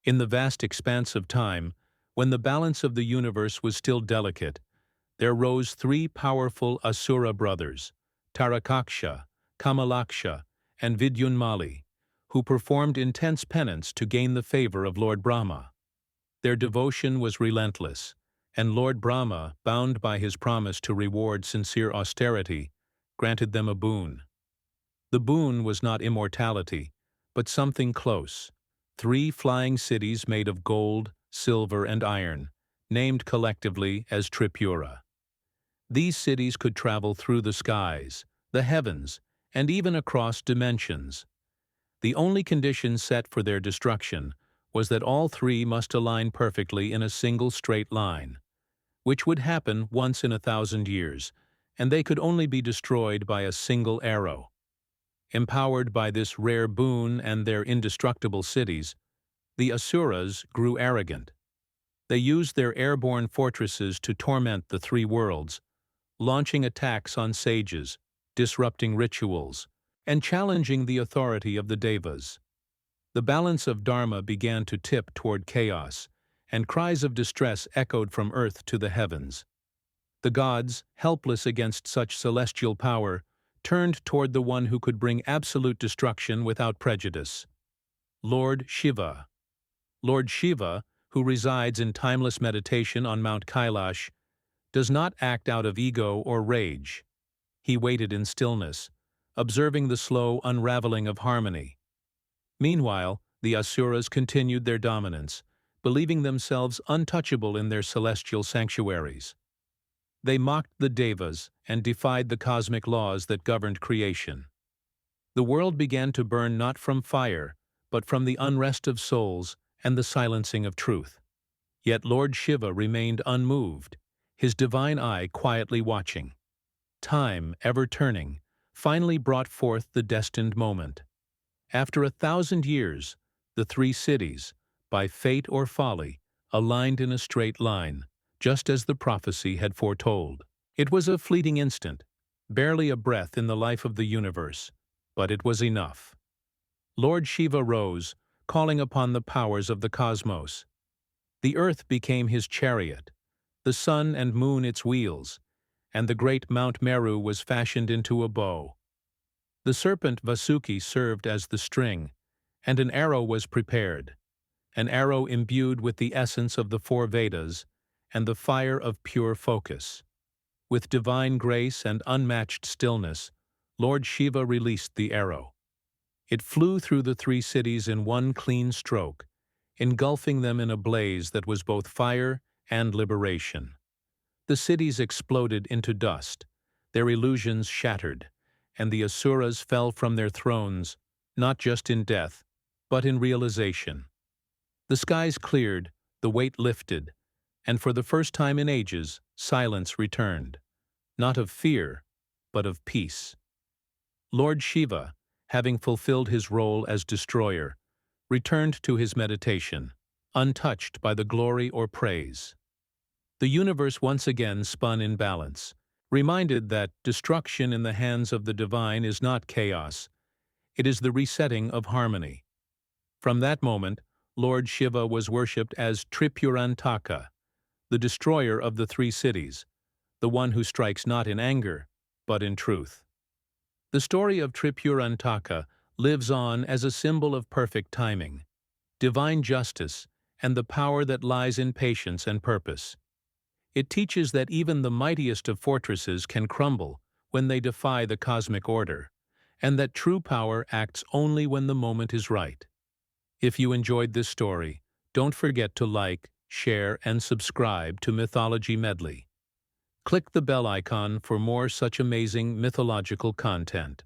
In the vast expanse of time, when the balance of the universe was still delicate, there rose three powerful asura brothers, Tarakaksha, Kamalaksha, and Vidyunmali, who performed intense penance to gain the favor of Lord Brahma. Their devotion was relentless, and Lord Brahma, bound by his promise to reward sincere austerity, granted them a boon. The boon was not immortality, but something close: 3 flying cities made of gold, silver, and iron, named collectively as Tripura. These cities could travel through the skies, the heavens, and even across dimensions. The only condition set for their destruction was that all 3 must align perfectly in a single straight line, which would happen once in 1,000 years, and they could only be destroyed by a single arrow. Empowered by this rare boon and their indestructible cities, the asuras grew arrogant. They used their airborne fortresses to torment the 3 worlds, launching attacks on sages, disrupting rituals, and challenging the authority of the devas. The balance of Dharma began to tip toward chaos, and cries of distress echoed from earth to the heavens. The gods, helpless against such celestial power, turned toward the one who could bring absolute destruction without prejudice: Lord Shiva. Lord Shiva, who resides in timeless meditation on Mount Kailash, does not act out of ego or rage. He waited in stillness, observing the slow unraveling of harmony. Meanwhile, the asuras continued their dominance, believing themselves untouchable in their celestial sanctuaries. They mocked the devas and defied the cosmic laws that governed creation. The world began to burn not from fire, but from the unrest of souls and the silencing of truth. Yet Lord Shiva remained unmoved, his divine eye quietly watching. Time, ever turning, finally brought forth the destined moment. After 1,000 years, the 3 cities, by fate or folly, aligned in a straight line, just as the prophecy had foretold. It was a fleeting instant, barely a breath in the life of the universe, but it was enough. Lord Shiva rose, calling upon the powers of the cosmos. The earth became his chariot, the sun and moon its wheels, and the great Mount Meru was fashioned into a bow. The serpent Vasuki served as the string, and an arrow was prepared, an arrow imbued with the essence of the 4 Vedas and the fire of pure focus. With divine grace and unmatched stillness, Lord Shiva released the arrow. It flew through the 3 cities in one clean stroke, engulfing them in a blaze that was both fire and liberation. The cities exploded into dust, their illusions shattered, and the asuras fell from their thrones, not just in death, but in realization. The skies cleared, the weight lifted, and for the first time in ages, silence returned, not of fear, but of peace. Lord Shiva, having fulfilled his role as destroyer, returned to his meditation, untouched by the glory or praise. The universe once again spun in balance, reminded that destruction in the hands of the divine is not chaos, it is the resetting of harmony. From that moment, Lord Shiva was worshipped as Tripurantaka, the destroyer of the 3 cities, the one who strikes not in anger, but in truth. The story of Tripurantaka lives on as a symbol of perfect timing, divine justice, and the power that lies in patience and purpose. It teaches that even the mightiest of fortresses can crumble when they defy the cosmic order, and that true power acts only when the moment is right. If you enjoyed this story, don't forget to like, share, and subscribe to Mythology Medley. Click the bell icon for more such amazing mythological content.